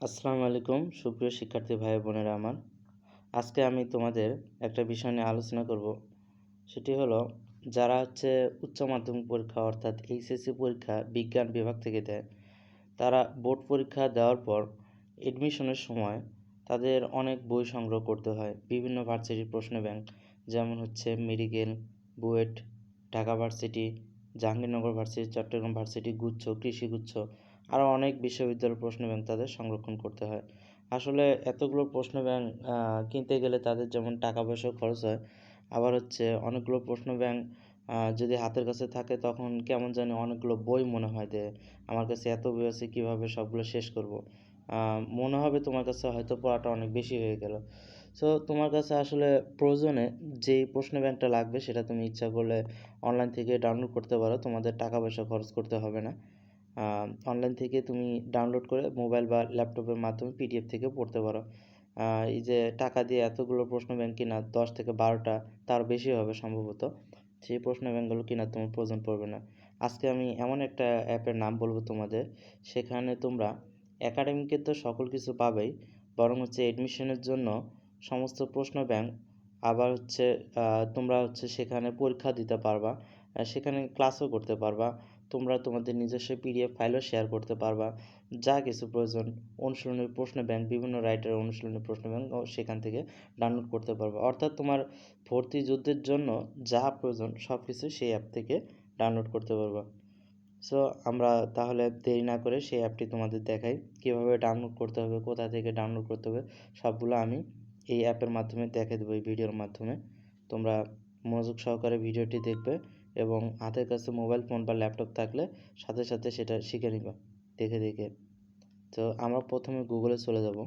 আসসালামু আলাইকুম সুপ্রিয় শিক্ষার্থী ভাই বোনেরা আমার। আজকে আমি তোমাদের একটা বিষয় নিয়ে আলোচনা করব। সেটি হলো যারা উচ্চ মাধ্যমিক পরীক্ষা অর্থাৎ এইচএসসি পরীক্ষা বিজ্ঞান বিভাগ থেকে দেয়, তারা বোর্ড পরীক্ষা দেওয়ার পর এডমিশনের সময় তাদের অনেক বই সংগ্রহ করতে হয়। বিভিন্ন ভার্সিটির প্রশ্ন ব্যাংক যেমন medical, BUET, Dhaka varsity, Jahangirnagar varsity, Chittagong varsity, গুচ্ছ, কৃষিগুচ্ছ, আরও অনেক বিশ্ববিদ্যালয়ের প্রশ্ন ব্যাংক তাদের সংরক্ষণ করতে হয়। আসলে এতগুলো প্রশ্ন ব্যাংক কিনতে গেলে তাদের যেমন টাকা পয়সা খরচ হয়, আবার অনেকগুলো প্রশ্ন ব্যাংক যদি হাতের কাছে থাকে তখন কেমন জানি অনেকগুলো বই মনে হয় যে আমার কাছে এত বই আছে, কীভাবে সবগুলো শেষ করব। মনে হবে তোমার কাছে হয়তো পড়াটা অনেক বেশি হয়ে গেল। সো তোমার কাছে আসলে প্রয়োজনে যেই প্রশ্ন ব্যাংকটা লাগবে সেটা তুমি ইচ্ছা করলে অনলাইন থেকে ডাউনলোড করতে পারো, তোমাদের টাকা পয়সা খরচ করতে হবে না। অনলাইন থেকে তুমি ডাউনলোড করে মোবাইল বা ল্যাপটপের মাধ্যমে পিডিএফ থেকে পড়তে পারো। এই যে টাকা দিয়ে এতগুলো প্রশ্ন ব্যাংক কিনা, 10 থেকে 12টা, তার বেশি হবে সম্ভবত, সেই প্রশ্ন ব্যাংকগুলো কেনার তোমার প্রয়োজন পড়বে না। আজকে আমি এমন একটা অ্যাপের নাম বলবো তোমাদের, সেখানে তোমরা একাডেমিকের তো সকল কিছু পাবেই, বরং এডমিশনের জন্য সমস্ত প্রশ্ন ব্যাংক, আবার তোমরা সেখানে পরীক্ষা দিতে পারবা, সেখানে ক্লাসও করতে পারবা, তোমরা তোমাদের নিজস্ব পিডিএফ ফাইলও শেয়ার করতে পারবা। যা কিছু প্রয়োজন, অনুশীলনের প্রশ্ন ব্যাংক, বিভিন্ন রাইটারের অনুশীলনের প্রশ্ন ব্যাংক সেখান থেকে ডাউনলোড করতে পারবা। অর্থাৎ তোমার ভর্তি যুদ্ধের জন্য যা প্রয়োজন সব কিছু সেই অ্যাপ থেকে ডাউনলোড করতে পারবা। সো আমরা তাহলে দেরি না করে সেই অ্যাপটি তোমাদের দেখাই, কীভাবে ডাউনলোড করতে হবে, কোথা থেকে ডাউনলোড করতে হবে, সবগুলো আমি এই অ্যাপের মাধ্যমে দেখিয়ে দেবো, এই ভিডিওর মাধ্যমে। তোমরা মনোযোগ সহকারে ভিডিওটি দেখবে এবং হাতের কাছে মোবাইল ফোন বা ল্যাপটপ থাকলে সাথে সাথে সেটা শিখে নিবা দেখে দেখে। তো আমরা প্রথমে গুগলে চলে যাব।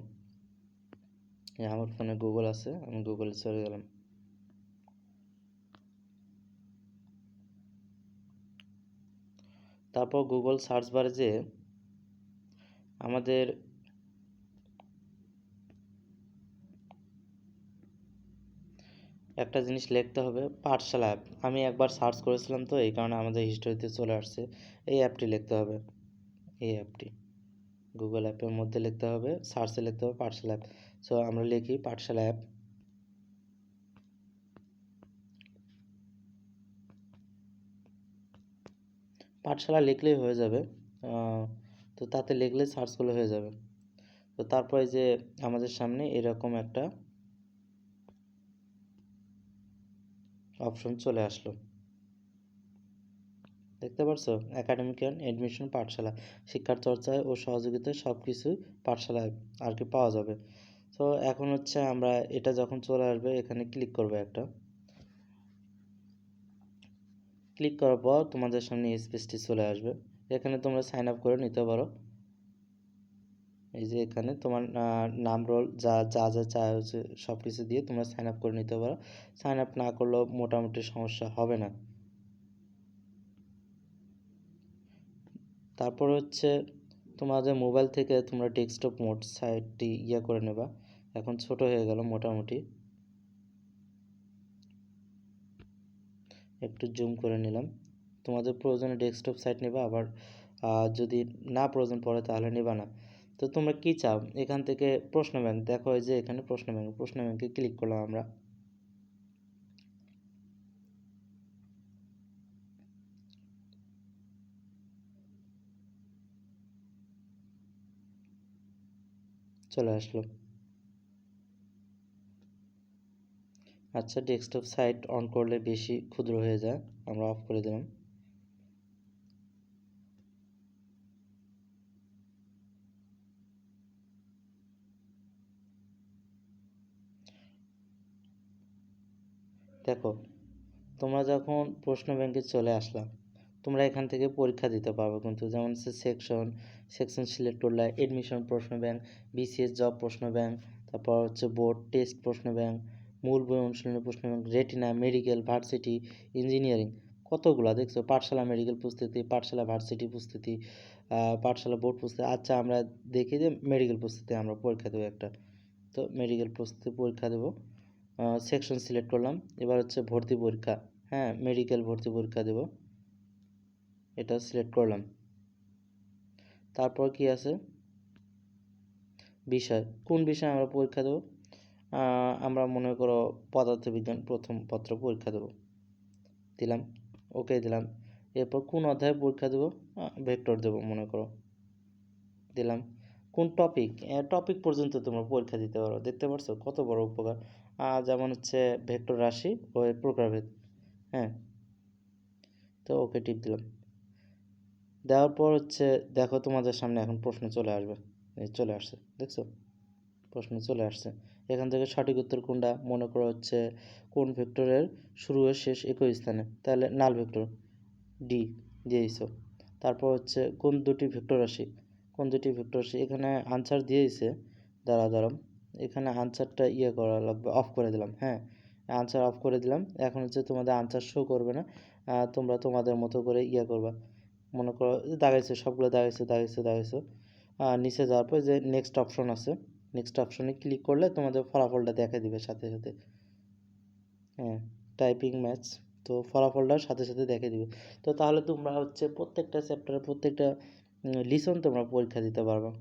আমার ফোনে গুগল আছে, আমি গুগলে চলে গেলাম। তারপর গুগল সার্চ বারে যে আমাদের একটা জিনিস লিখতে হবে, পাঠশালা অ্যাপ। আমি একবার সার্চ করেছিলাম, তো এই কারণে আমাদের হিস্টোরিতে চলে আসছে। এই অ্যাপটি লিখতে হবে, এই অ্যাপটি গুগল অ্যাপের মধ্যে লিখতে হবে, সার্চে লিখতে হবে পাঠশালা অ্যাপ। সো আমরা লিখি পাঠশালা অ্যাপ। পাঠশালা লিখলেই হয়ে যাবে, তো তাতে লিখলে সার্চ করলে হয়ে যাবে। তো তারপরে যে আমাদের সামনে এরকম একটা অপশন চলে আসলো, দেখতে পারছো? একাডেমিক অ্যান্ড এডমিশন পাঠশালা, শিক্ষার চর্চায় ও সহযোগিতায় সব কিছু পাঠশালায় আর কি পাওয়া যাবে। তো এখন আমরা এটা যখন চলে আসবে, এখানে ক্লিক করবে, একটা ক্লিক করার পর তোমাদের সামনে এই স্পেসটি চলে আসবে। এখানে তোমরা সাইন আপ করে নিতে পারো। এই যে এখানে তোমার নাম, রোল, যা যা যা চাই সব কিছু দিয়ে তোমরা সাইন আপ করে নিতে পারো। সাইন আপ না করলেও মোটামুটি সমস্যা হবে না। তারপর তোমাদের মোবাইল থেকে তোমরা ডেস্কটপ মোড সাইটটি করে নেবা। এখন ছোট হয়ে গেল মোটামুটি, একটু জুম করে নিলাম। তোমাদের প্রয়োজনে ডেস্কটপ সাইট নেবা, আবার যদি না প্রয়োজন পড়ে তাহলে নেবা না। তো তোমরা কি চাও এখান থেকে? প্রশ্ন ব্যাংক দেখো, এই যে এখানে প্রশ্ন ব্যাংকে ক্লিক করলাম আমরা। চলে আসলো। আচ্ছা, ডেস্কটপ সাইট অন করলে বেশি ক্ষুদ্র হয়ে যায়, আমরা অফ করে দিলাম। দেখো, তোমরা যখন প্রশ্ন ব্যাংকে চলে আসলাম, তোমরা এখান থেকে পরীক্ষা দিতে পারবে, কিন্তু যেমন সেকশন সিলেক্ট করলে এডমিশন প্রশ্ন ব্যাংক, বিসিএস জব প্রশ্ন ব্যাংক, তারপর বোর্ড টেস্ট প্রশ্ন ব্যাংক, মূল বই অনুশীলনী প্রশ্ন bank, retina, medical, varsity, engineering, কতগুলো দেখছো। পাঠশালা মেডিকেল প্রস্তুতি, পাঠশালা ভার্সিটি প্রস্তুতি, পাঠশালা বোর্ড প্রস্তুতি। আচ্ছা, আমরা দেখি যে মেডিকেল প্রস্তুতি আমরা পরীক্ষা দেবো একটা। তো মেডিকেল প্রস্তুতি পরীক্ষা দেবো, সেকশন সিলেক্ট করলাম। এবার ভর্তি পরীক্ষা, হ্যাঁ মেডিকেল ভর্তি পরীক্ষা দেব, এটা সিলেক্ট করলাম। তারপর কি আছে, বিষয়, কোন বিষয়ে আমরা পরীক্ষা দেবো? আমরা মনে করো পদার্থবিজ্ঞান প্রথম পত্র পরীক্ষা দেবো, দিলাম, ওকে দিলাম। এরপর কোন অধ্যায়ে পরীক্ষা দেবো? ভেক্টর দেবো মনে করো, দিলাম। কোন টপিক? টপিক পর্যন্ত তোমরা পরীক্ষা দিতে পারো, দেখতে পারছো কত বড় উপকার। যেমন হচ্ছে ভেক্টর রাশি ও এর প্রকারভেদ। হ্যাঁ, তো ওকে টিপ দিলাম। দেওয়ার পর হচ্ছে দেখো তোমাদের সামনে এখন প্রশ্ন চলে আসবে, চলে আসছে, দেখছো প্রশ্ন চলে আসছে। এখান থেকে সঠিক উত্তর কোনটা? মনে করো হচ্ছে কোন ভেক্টরের শুরু ও শেষ একই স্থানে, তাহলে নাল ভেক্টর, ডি দিয়ে দিছো। তারপর হচ্ছে কোন দুটি ভেক্টর রাশি, কোন দুটি ভেক্টর রাশি, এখানে আনসার দিয়ে দিছে, দাঁড়াও এখানে আনসারটা করা লাগবে, অফ করে দিলাম। হ্যাঁ, আনসার অফ করে দিলাম। এখন হচ্ছে তোমাদের আনসার শো করবে না, তোমরা তোমাদের মতো করে করবা। মনে করো দাগাইছো, সবগুলো দাগাইছো। নিচে যাওয়ার পর যে নেক্সট অপশন আছে, নেক্সট অপশনে ক্লিক করলে তোমাদের ফলাফলটা দেখা দিবে সাথে সাথে। হ্যাঁ, টাইপিং ম্যাথস, তো ফলাফলটা সাথে সাথে দেখে দিবে। তো তাহলে তোমরা হচ্ছে প্রত্যেকটা চ্যাপ্টারের প্রত্যেকটা লিসন তোমরা পরীক্ষা দিতে পারবে।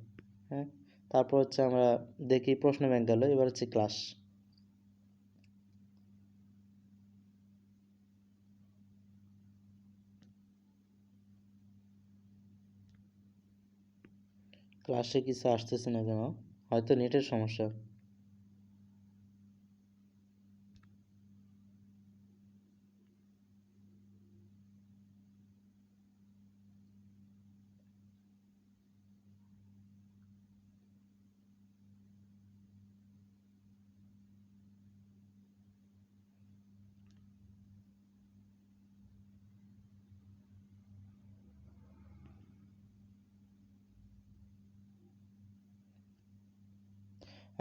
হ্যাঁ, তারপর হচ্ছে আমরা দেখি প্রশ্ন ব্যাংক গেল, এবার হচ্ছে ক্লাস। ক্লাসে কিছু আসতেছে না কেন? হয়তো নেটের সমস্যা।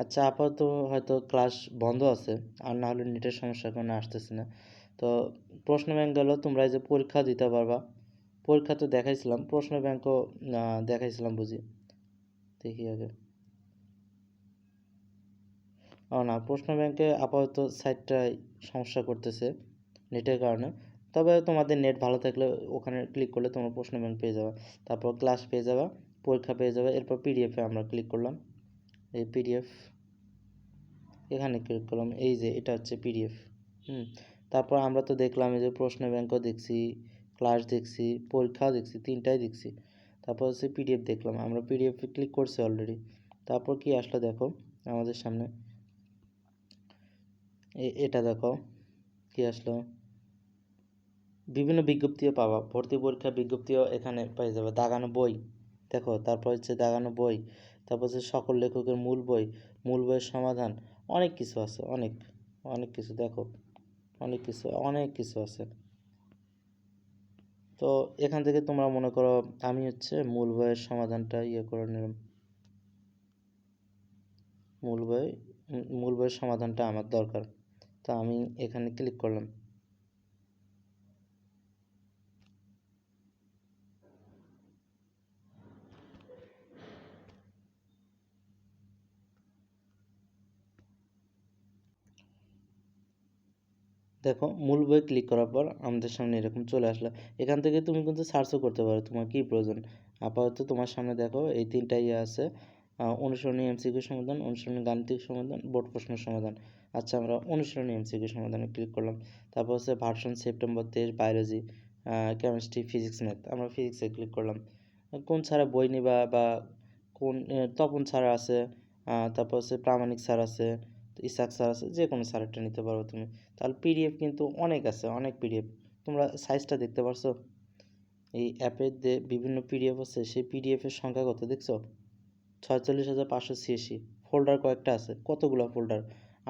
আচ্ছা, আপাতত হয়তো ক্লাস বন্ধ আছে, আর না হলে নেটের সমস্যার কারণে আসতেছে না। তো প্রশ্ন ব্যাংক গেল, তোমরা এই যে পরীক্ষা দিতে পারবা। পরীক্ষা তো দেখাইছিলাম, প্রশ্ন ব্যাংকও দেখাইছিলাম বুঝি, দেখি আগে। না, প্রশ্ন ব্যাংকে আপাতত সাইটটায় সমস্যা করতেছে নেটের কারণে। তবে তোমাদের নেট ভালো থাকলে ওখানে ক্লিক করলে তোমরা প্রশ্ন ব্যাংক পেয়ে যাবে, তারপর ক্লাস পেয়ে যাবে, পরীক্ষা পেয়ে যাবে। এরপর পিডিএফে আমরা ক্লিক করলাম, এই পিডিএফ, এখানে ক্লিক করলাম, এই যে এটা হচ্ছে পিডিএফ। তারপর আমরা তো দেখলাম এই যে প্রশ্ন ব্যাংকও দেখছি, ক্লাস দেখছি, পরীক্ষাও দেখছি, তিনটাই দেখছি। তারপর হচ্ছে পিডিএফ দেখলাম, আমরা পিডিএফে ক্লিক করছি অলরেডি। তারপর কি আসলো দেখো আমাদের সামনে, এটা দেখো কি আসলো, বিভিন্ন বিজ্ঞপ্তিও পাবা, ভর্তি পরীক্ষা বিজ্ঞপ্তিও এখানে পেয়ে যাবে, দাগানো বই দেখো, তারপর হচ্ছে দাগানো বই, তারপর হচ্ছে সকল লেখকের মূল বই, মূল বইয়ের সমাধান, অনেক কিছু আছে, অনেক অনেক কিছু দেখো, অনেক কিছু আছে। তো এখান থেকে তোমরা মনে করো, আমি হচ্ছে মূল বইয়ের সমাধানটা করে নিলাম, মূল বই, মূল বইয়ের সমাধানটা আমার দরকার, তো আমি এখানে ক্লিক করলাম। দেখো মূল বই ক্লিক করার পর আমাদের সামনে এরকম চলে আসলো। এখান থেকে তুমি কিন্তু সার্চও করতে পারো তোমার কি প্রয়োজন। আপাতত তোমার সামনে দেখো এই তিনটা আছে, অনুসরণী এমসিকিউ সমাধান, অনুসরণী গাণিতিক সমাধান, বোর্ড প্রশ্ন সমাধান। আচ্ছা, আমরা অনুসরণী এমসিকিউ সমাধানে ক্লিক করলাম। তারপর হচ্ছে version September 23 biology, chemistry, physics, math, আমরা ফিজিক্সে ক্লিক করলাম। কোন ছাড়া বই নিবা, বা কোন তপন স্যার আছে, তারপর হচ্ছে প্রামাণিক স্যার আছে, ইসাক স্যার আছে, যে কোনো স্যার একটা নিতে পারো তুমি। তাহলে পিডিএফ কিন্তু অনেক আছে, অনেক পিডিএফ, তোমরা সাইজটা দেখতে পারছো, এই অ্যাপের যে বিভিন্ন পিডিএফ আছে সেই পিডিএফের সংখ্যা কত দেখছো? 46,586। ফোল্ডার কয়েকটা আছে, কতগুলো ফোল্ডার?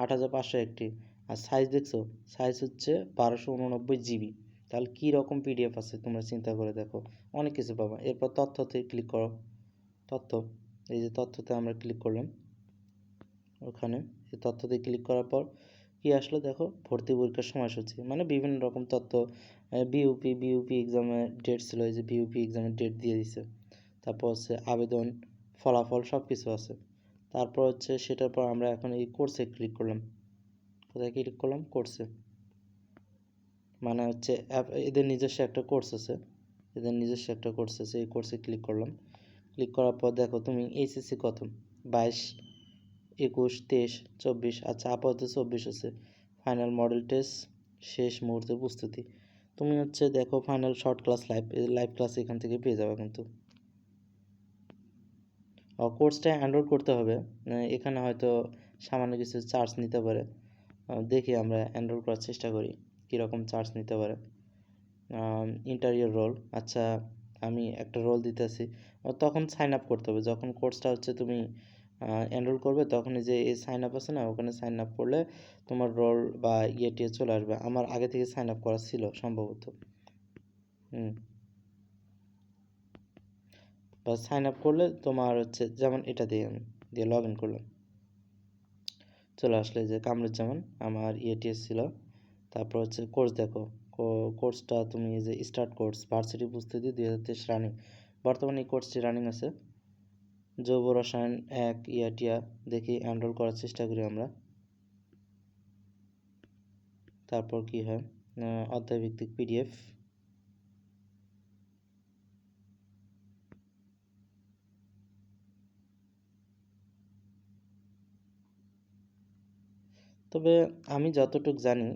8,500 একটি। আর সাইজ দেখছো, সাইজ হচ্ছে 1289 জিবি। তাহলে কী রকম পিডিএফ আছে তোমরা চিন্তা করে দেখো, অনেক কিছু পাবা। এরপর তথ্যতে ক্লিক করো, তথ্য, এই যে তথ্যতে আমরা ক্লিক করলাম, ওখানে এই তথ্যতে ক্লিক করার পর কি আসলো দেখো, ভর্তি পরীক্ষার সময়সূচি, মানে বিভিন্ন রকম তথ্য, বিইউপি এক্সামের ডেট ছিল, এই যে বিইউপি এক্সামের ডেট দিয়ে দিছে। তারপর হচ্ছে আবেদন, ফলাফল, সব কিছু আছে। তারপর হচ্ছে সেটার পর আমরা এখন এই কোর্সে ক্লিক করলাম, কোথায় ক্লিক করলাম? কোর্সে, মানে হচ্ছে এদের নিজস্ব একটা কোর্স আছে, এই কোর্সে ক্লিক করলাম। ক্লিক করার পর দেখো তুমি এইচএসসি কত, 22, 21, 23, 24। আচ্ছা, আপাতত 24 আছে। ফাইনাল মডেল টেস্ট শেষ মুহূর্তে প্রস্তুতি। তুমি হচ্ছে দেখো final short class live class এখান থেকে পেয়ে যাবে কিন্তু। কোর্সটা এনরোল করতে হবে। এখানে হয়তো সামান্য কিছু চার্জ নিতে পারে। দেখি আমরা এনরোল করার চেষ্টা করি কীরকম চার্জ নিতে পারে। ইন্টারিয়র রোল, আচ্ছা আমি একটা রোল দিতেছি। তখন সাইন আপ করতে হবে যখন কোর্সটা হচ্ছে তুমি এনরোল করবে, তখনই যে এই সাইন আপ আছে না, ওখানে সাইন আপ করলে তোমার রোল বা ইয়েটিয়ে চলে আসবে। আমার আগে থেকে সাইন আপ করা ছিল সম্ভবত। বা সাইন আপ করলে তোমার হচ্ছে, যেমন এটা দিয়ে আমি লগ ইন করলাম, চলে আসলে যে কামরুজ্জামান আমার ইয়েটিএস ছিল। তারপর হচ্ছে কোর্স দেখো, কোর্সটা তুমি এই যে স্টার্ট কোর্স ভার্সিটি প্রস্তুতি 2023 রানিং, বর্তমানে এই কোর্সটি রানিং আছে। জৈব রসায়ন 1 ইয়াটিয়া, দেখি এনরোল করার চেষ্টা করি আমরা। তারপর কি হয়, অধ্যায়ভিত্তিক পিডিএফ, তবে আমি যতটুকু জানি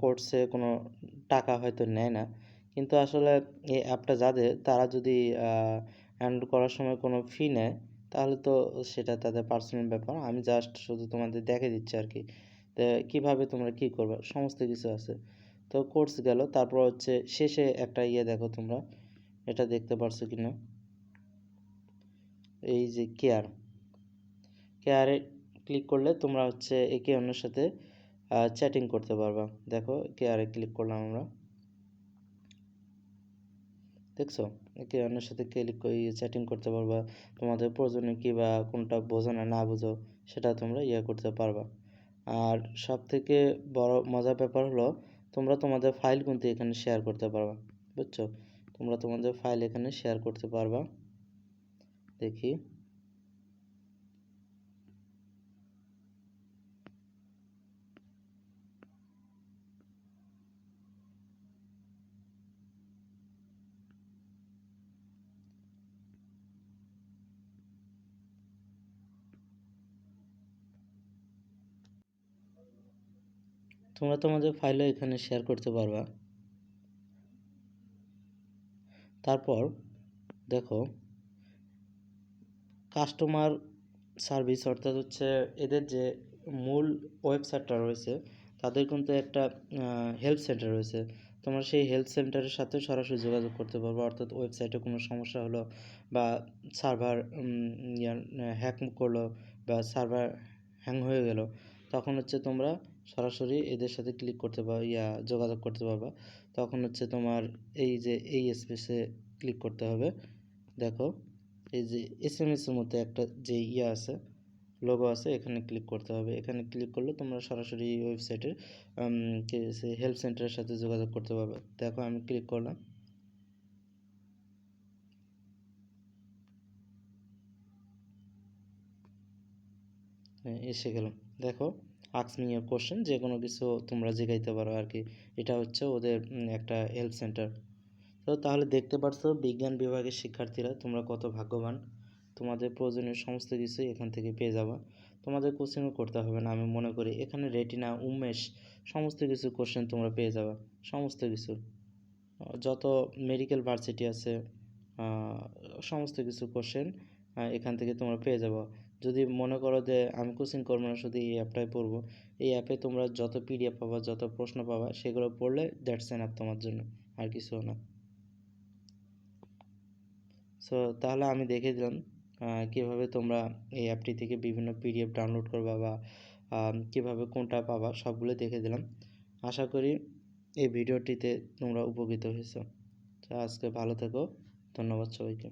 কোর্সে কোনো টাকা হয়তো নেয় না, কিন্তু আসলে এই অ্যাপটা যাদের, তারা যদি এনরোল করার সময় কোনো ফি নেয় তাহলে তো সেটা তাদের পার্সোনাল ব্যাপার। আমি জাস্ট শুধু তোমাদের দেখে দিচ্ছি আর কি, তো কীভাবে তোমরা কী করবে সমস্ত কিছু আছে। তো কোর্স গেল, তারপর হচ্ছে শেষে একটা ইয়ে দেখো তোমরা, এটা দেখতে পারছো কি না, এই যে কেয়ারে ক্লিক করলে তোমরা হচ্ছে একে অন্যের সাথে চ্যাটিং করতে পারবা। দেখো কেয়ারে ক্লিক করলাম আমরা, দেখছো একে অন্যের সাথে ক্লিক করে চ্যাটিং করতে পারবা। তোমাদের প্রয়োজনে কি বা কোনটা বোঝো না না বুঝো সেটা তোমরা করতে পারবা। আর সব থেকে বড় মজার ব্যাপার হলো তোমরা তোমাদের ফাইল কিন্তু এখানে শেয়ার করতে পারবা, বুঝছো? তোমরা তোমাদের ফাইল এখানে শেয়ার করতে পারবা। দেখি, তোমরা তোমাদের ফাইলও এখানে শেয়ার করতে পারবা। তারপর দেখো কাস্টমার সার্ভিস, অর্থাৎ হচ্ছে এদের যে মূল ওয়েবসাইটটা রয়েছে তাদের কিন্তু একটা হেল্প সেন্টার রয়েছে। তোমরা সেই হেল্প সেন্টারের সাথে সরাসরি যোগাযোগ করতে পারবে, অর্থাৎ ওয়েবসাইটে কোনো সমস্যা হলো বা সার্ভার হ্যাক করলো বা সার্ভার হ্যাং হয়ে গেল, তখন হচ্ছে তোমরা সরাসরি এদের সাথে ক্লিক করতে পারো, যোগাযোগ করতে পারবা। তখন হচ্ছে তোমার এই যে এই স্পেসে ক্লিক করতে হবে। দেখো এই যে এসএমএস এর মধ্যে একটা যে আছে লোগো আছে, এখানে ক্লিক করতে হবে। এখানে ক্লিক করলে তোমরা সরাসরি ওয়েবসাইটের হেল্প সেন্টারের সাথে যোগাযোগ করতে পারবে। দেখো আমি ক্লিক করলাম, এসে গেলাম। দেখো আস্ক মি ইওর কোশ্চেন, যে কোনো কিছু তোমরা জিগাইতে পারো আর কি। এটা হচ্ছে ওদের একটা হেল্প সেন্টার। তো তাহলে দেখতে পারছো বিজ্ঞান বিভাগের শিক্ষার্থীরা তোমরা কত ভাগ্যবান, তোমাদের প্রয়োজনীয় সমস্ত কিছুই এখান থেকে পেয়ে যাবা। তোমাদের কোশ্চেনও করতে হবে না আমি মনে করি। এখানে রেটিনা, উমেশ সমস্ত কিছু কোশ্চেন তোমরা পেয়ে যাবা, সমস্ত কিছু যত মেডিকেল ভার্সিটি আছে সমস্ত কিছু কোশ্চেন এখান থেকে তোমরা পেয়ে যাবো। যদি মনে করো যে আমি কোচিং করবো না, শুধু এই অ্যাপটাই পড়বো, এই অ্যাপে তোমরা যত পিডিএফ পাবা, যত প্রশ্ন পাবা, সেগুলো পড়লে দ্যাটস এনাফ তোমার জন্য, আর কিছু না। সো তাহলে আমি দেখিয়ে দিলাম কীভাবে তোমরা এই অ্যাপটি থেকে বিভিন্ন পিডিএফ ডাউনলোড করবা বা কীভাবে কোনটা পাবা সবগুলো দেখে দিলাম। আশা করি এই ভিডিওটিতে তোমরা উপকৃত হয়েছো। তো আজকে ভালো থেকো, ধন্যবাদ সবাইকে।